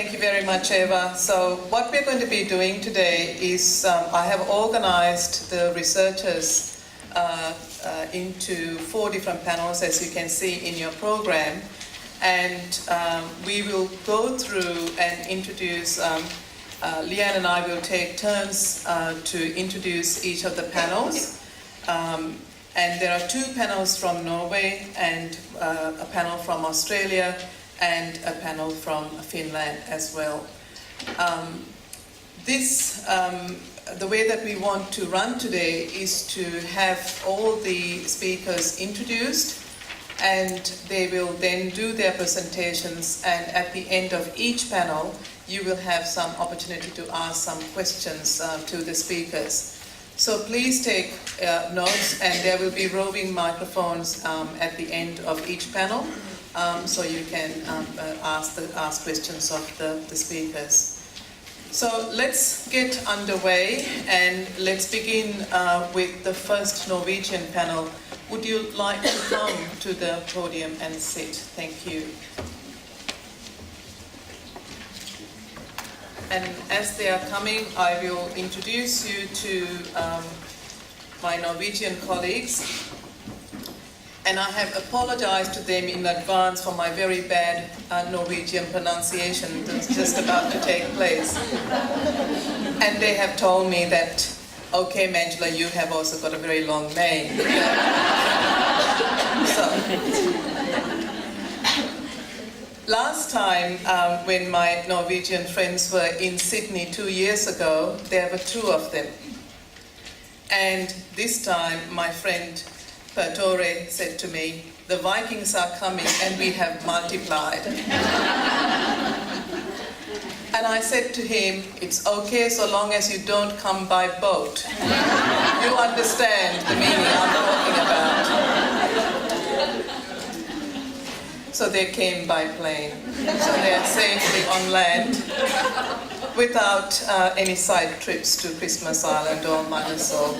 Thank you very much, Eva. So what we're going to be doing today is I have organized the researchers into 4 different panels, as you can see in your program. And we will go through and introduce, Leanne and I will take turns to introduce each of the panels. And there are 2 panels from Norway and a panel from Australia and a panel from Finland as well. The way that we want to run today is to have all the speakers introduced, and they will then do their presentations, and at the end of each panel you will have some opportunity to ask some questions to the speakers. So please take notes, and there will be roving microphones at the end of each panel, so you can ask questions of the speakers. So let's get underway, and let's begin with the first Norwegian panel. Would you like to come to the podium and sit? Thank you. And as they are coming, I will introduce you to my Norwegian colleagues. And I have apologized to them in advance for my very bad Norwegian pronunciation that's just about to take place. And they have told me that, okay, Manjula, you have also got a very long name. So, last time when my Norwegian friends were in Sydney 2 years ago, there were 2 of them. And this time my friend Tore said to me, the Vikings are coming and we have multiplied. And I said to him, it's okay so long as you don't come by boat. You understand the meaning I'm talking about. So they came by plane. So they are safely on land without any side trips to Christmas Island or Manasol.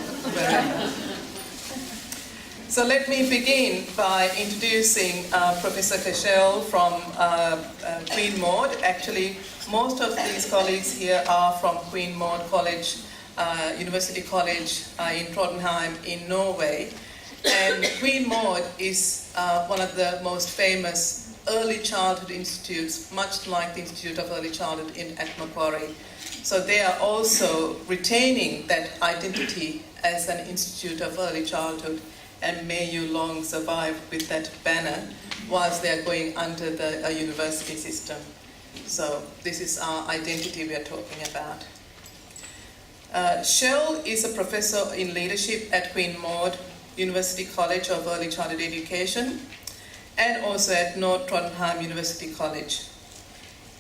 So let me begin by introducing Professor Kjell from Queen Maud. Actually, most of these colleagues here are from Queen Maud College, University College in Trondheim in Norway. And Queen Maud is one of the most famous early childhood institutes, much like the Institute of Early Childhood at Macquarie. So they are also retaining that identity as an institute of early childhood, and may you long survive with that banner whilst they are going under the university system. So this is our identity we are talking about. Kjell is a professor in leadership at Queen Maud University College of Early Childhood Education and also at North Trondheim University College.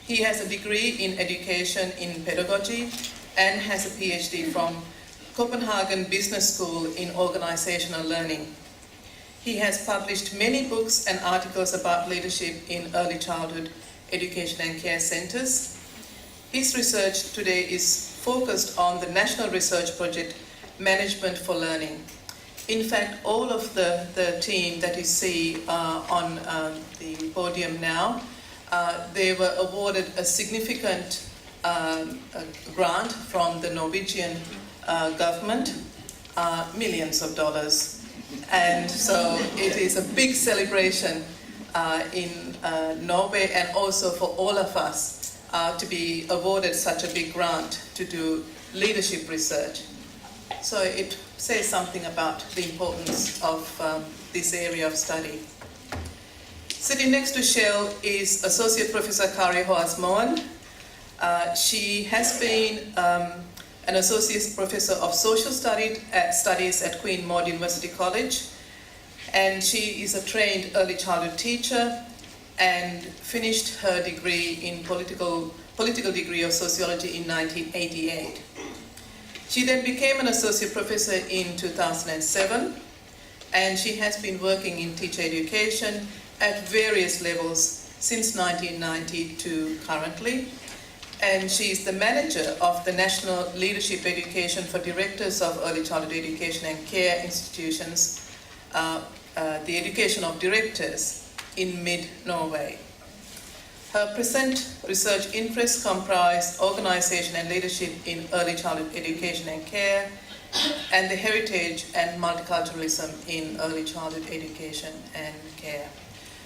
He has a degree in education in pedagogy and has a PhD from Copenhagen Business School in Organizational Learning. He has published many books and articles about leadership in early childhood education and care centers. His research today is focused on the National Research Project Management for Learning. In fact, all of the team that you see on the podium now, they were awarded a significant grant from the Norwegian government, millions of dollars. And so it is a big celebration in Norway, and also for all of us to be awarded such a big grant to do leadership research. So it says something about the importance of this area of study. Sitting next to Kjell is Associate Professor Kari Hoas-Moen. She has been an Associate Professor of Social Studies at Queen Maud University College, and she is a trained early childhood teacher and finished her degree in political degree of sociology in 1988. She then became an Associate Professor in 2007, and she has been working in teacher education at various levels since 1990 to currently. And she is the manager of the National Leadership Education for Directors of Early Childhood Education and Care Institutions, the Education of Directors in mid-Norway. Her present research interests comprise organisation and leadership in early childhood education and care, and the heritage and multiculturalism in early childhood education and care.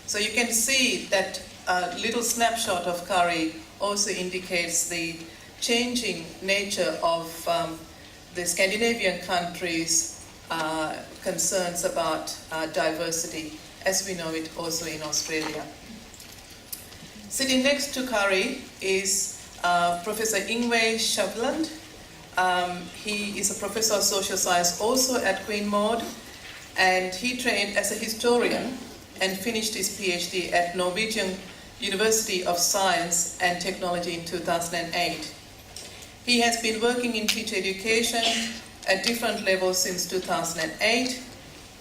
So you can see that a little snapshot of Kari also indicates the changing nature of the Scandinavian countries' concerns about diversity, as we know it also in Australia. Sitting next to Kari is Professor Yngve Shavland. He is a professor of social science also at Queen Maud, and he trained as a historian and finished his PhD at Norwegian University of Science and Technology in 2008. He has been working in teacher education at different levels since 2008.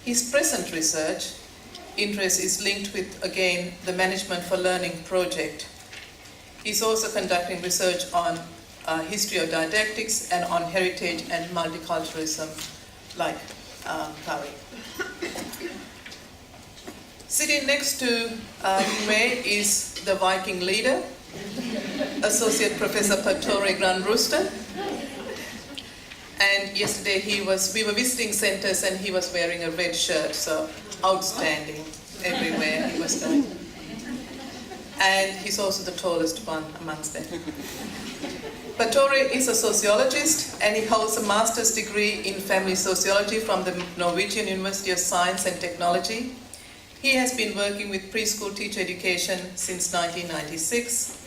His present research interest is linked with, again, the Management for Learning project. He's also conducting research on history of didactics and on heritage and multiculturalism, like Kari. Sitting next to Yngve is the Viking leader, Associate Professor Patore Granrooster. And yesterday we were visiting centres and he was wearing a red shirt, so outstanding everywhere he was going. And he's also the tallest one amongst them. Patore is a sociologist and he holds a master's degree in family sociology from the Norwegian University of Science and Technology. He has been working with preschool teacher education since 1996,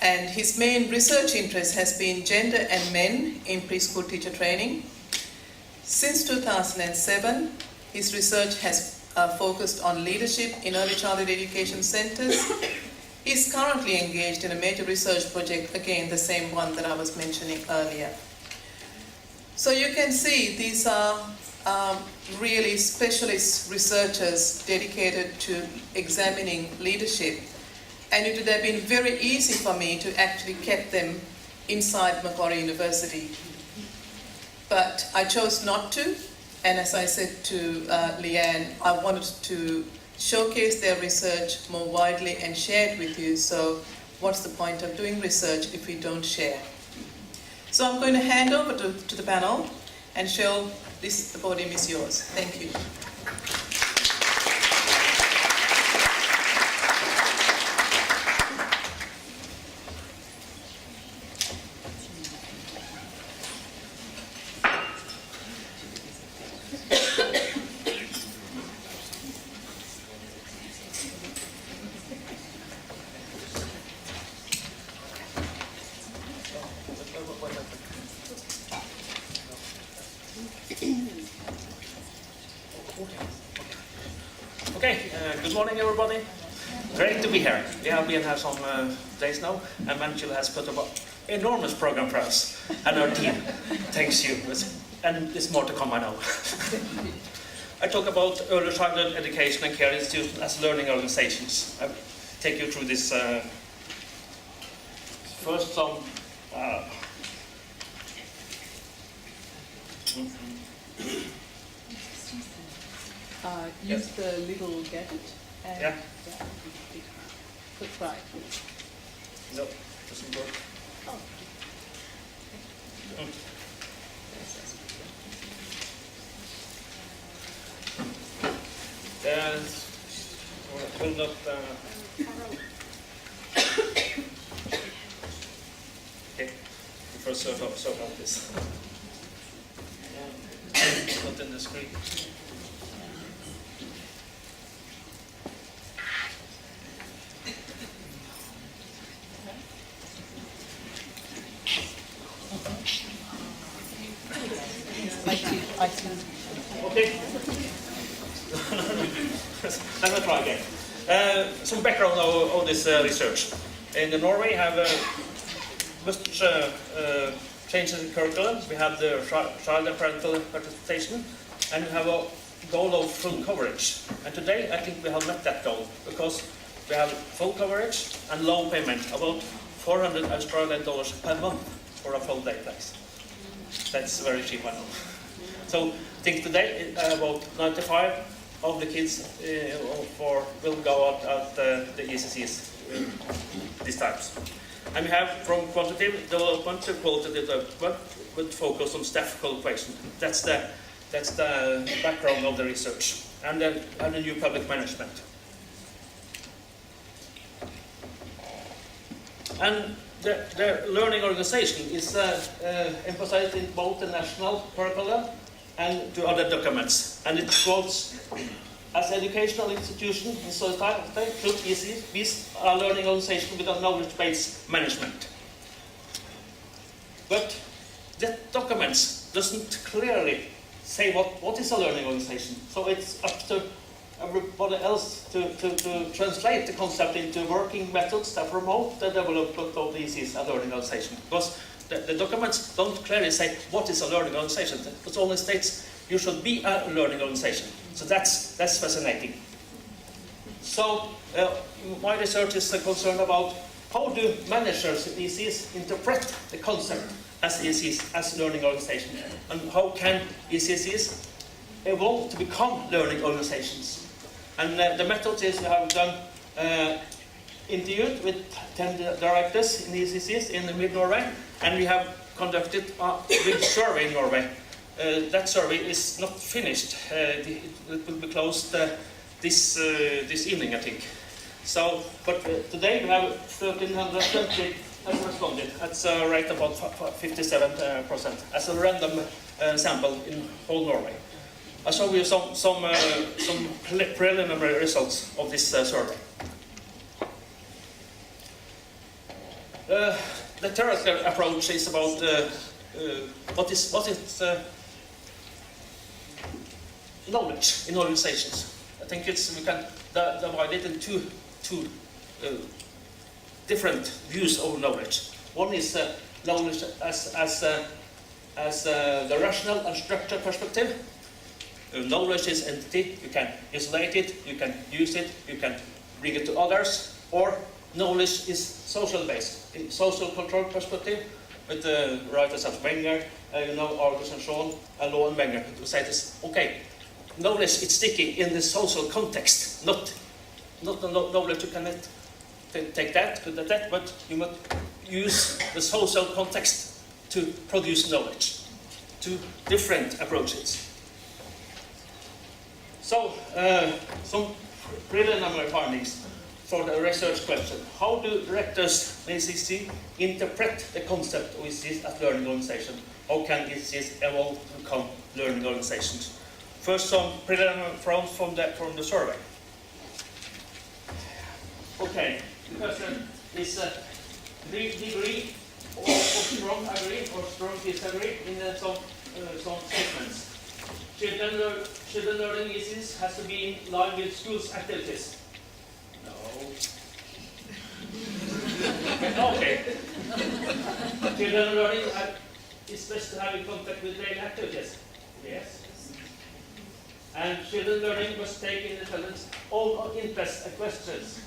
and his main research interest has been gender and men in preschool teacher training. Since 2007, his research has focused on leadership in early childhood education centres. He is currently engaged in a major research project, again the same one that I was mentioning earlier. So you can see these are really specialist researchers dedicated to examining leadership, and it would have been very easy for me to actually keep them inside Macquarie University. But I chose not to, and as I said to Leanne, I wanted to showcase their research more widely and share it with you, so what's the point of doing research if we don't share? So I'm going to hand over to the panel, and Kjell, the podium is yours. Thank you. Good morning, everybody. Great to be here. We have been here some days now, and Manchil has put up an enormous program for us and our team. Thanks you, and there's more to come, I know. I talk about early childhood education and care institutions as learning organizations. I'll take you through this first some. Use the little gadget and yeah. Try. No, doesn't work. Oh. Will not. Okay, first sort out this. Not in the screen. Okay. Let me try again. Some background on this research. In Norway, have much changes in curriculum. We have the child and parental participation, and we have a goal of full coverage. And today, I think we have met that goal because we have full coverage and low payment, about $400 Australian per month for a full day class. That's very cheap, I know. So I think today about 95 of the kids will go out at the ECECs these types. And we have from quantitative development to qualitative development with focus on staff qualification. That's the background of the research and the new public management. And the learning organization is emphasized in both the national curriculum and to other documents. And it quotes, as educational institution in society should be a learning organization with a knowledge-based management. But the documents doesn't clearly say what is a learning organization. So it's up to everybody else to translate the concept into working methods that promote the development of the ECECs as a learning organization. Because the documents don't clearly say what is a learning organization. It only states you should be a learning organization. So that's fascinating. So my research is concerned about how do managers in ECECs interpret the concept as ECECs as learning organization, and how can ECECs evolve to become learning organizations. And the method is we have done interviewed with 10 directors in the ECECs in mid-Norway, and we have conducted a big survey in Norway. That survey is not finished. It will be closed this evening, I think. So, but today we have 1,320 has responded. That's a rate about 57% as a random sample in whole Norway. I'll show you some preliminary results of this survey. The theoretical approach is about what is knowledge in organizations. I think we can divide it into two different views of knowledge. One is knowledge as the rational and structured perspective. Knowledge is entity. You can isolate it, you can use it, you can bring it to others. Or knowledge is social based, in social control perspective, with the writers of Wenger, Argus and Shawn, Law and Wenger, to say this. Okay, knowledge is sticky in the social context, not the knowledge you cannot take that, but you must use the social context to produce knowledge. Two different approaches. So, some preliminary findings for the research question. How do directors in ECEC interpret the concept of ECECs as learning organization? How can ECECs evolve to become learning organizations? First, some preliminary findings from the survey. Okay, the question is degree or strong agree or strong disagree in some statements. Children learning ECECs has to be in line with school's activities. No. Okay. Children learning is best to have in contact with daily activities. Yes. And children learning must take in the children's own interests and questions.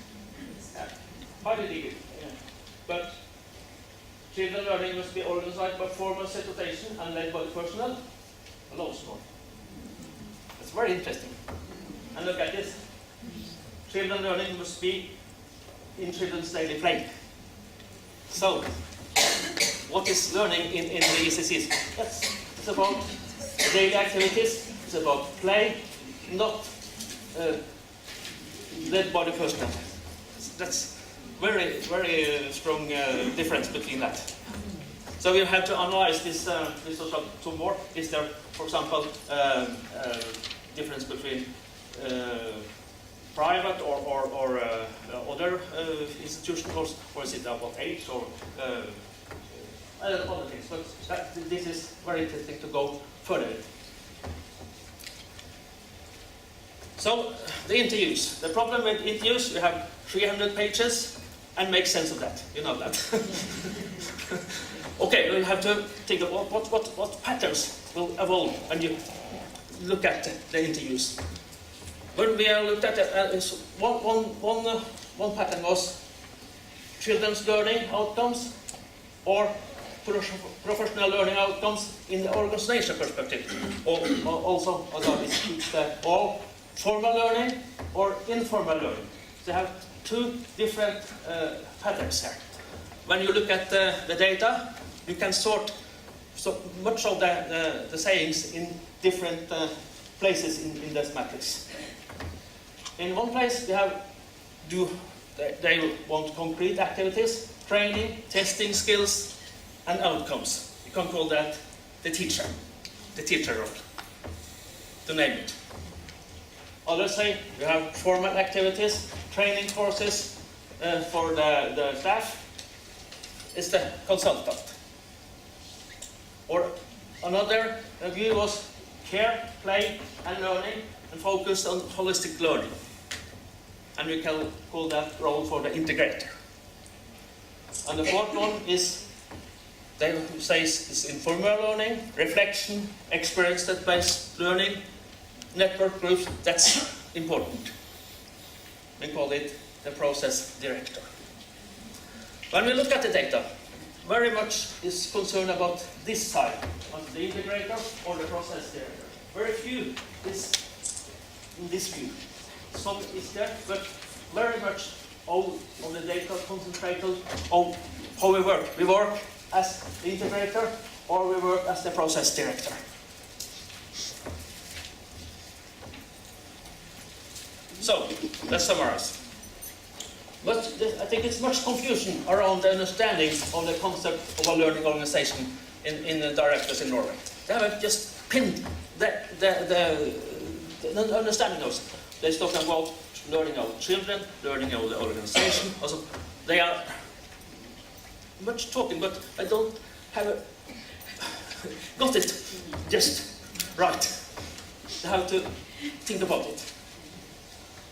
High degree. Yeah. But children learning must be organized by formal situation and led by the personnel. Loads more. It's very interesting. And look at this. Children learning must be in children's daily play. So, what is learning in the ECECs? It's about daily activities, it's about play, not led by the personnel. That's very, very strong difference between that. So we have to analyze this two more. Is there, for example, difference between private or other institutions, or is it about age or other things? But this is very interesting to go further. So the interviews. The problem with interviews, you have 300 pages and make sense of that. You know that. Okay, we have to think of what patterns will evolve when you look at the interviews. When we looked at it, one pattern was children's learning outcomes or professional learning outcomes in the organization perspective. Or also, it's all formal learning or informal learning. They have two different patterns here. When you look at the data, you can sort so much of the sayings in different places in this matrix. In one place, we have they want concrete activities, training, testing skills, and outcomes. You can call that the teacher role, to name it. Others say you have formal activities, training courses for the staff. It's the consultant. Or another view was care, play, and learning, and focused on holistic learning. And we can call that role for the integrator. And the fourth one is, they say, is informal learning, reflection, experience-based learning, network groups. That's important. We call it the process director. When we look at the data, very much is concerned about this side, of the integrator or the process director. Very few is in this view. Some is there, but very much all of the data concentrated on how we work. We work as the integrator or we work as the process director. So, let's summarize. But I think it's much confusion around the understanding of the concept of a learning organization in the directors in Norway. They have just pinned the understanding of it. They're talking about learning of children, learning of the organization. Also, they are much talking, but I don't have got it just right. They have to think about it.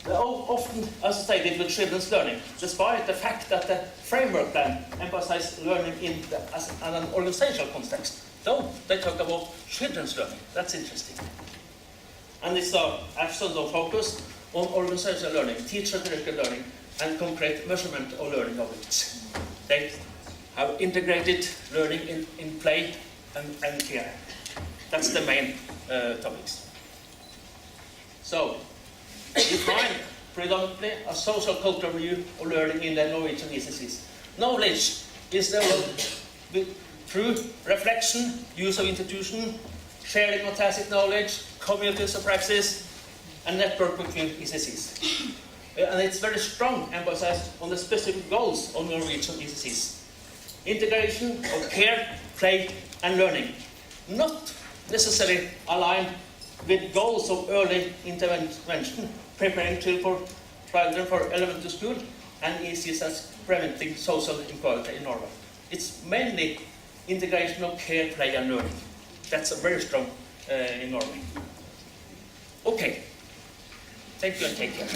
They often associated with children's learning, despite the fact that the framework plan emphasizes learning in an organizational context. So they talk about children's learning. That's interesting. And it's an absence of focus on organizational learning, teacher-directed learning, and concrete measurement of learning outcomes. They have integrated learning in play and care. That's the main topics. So, we find predominantly a social cultural view of learning in the Norwegian ECECs. Knowledge is developed through reflection, use of institution, sharing of tacit knowledge, communities of praxis, and network between ECECs. And it's very strong emphasis on the specific goals of Norwegian ECECs. Integration of care, play, and learning. Not necessarily aligned with goals of early intervention, preparing children for elementary school, and ECECs preventing social inequality in Norway. It's mainly integration of care, play, and learning. That's very strong in Norway. Okay. Thank you and take care.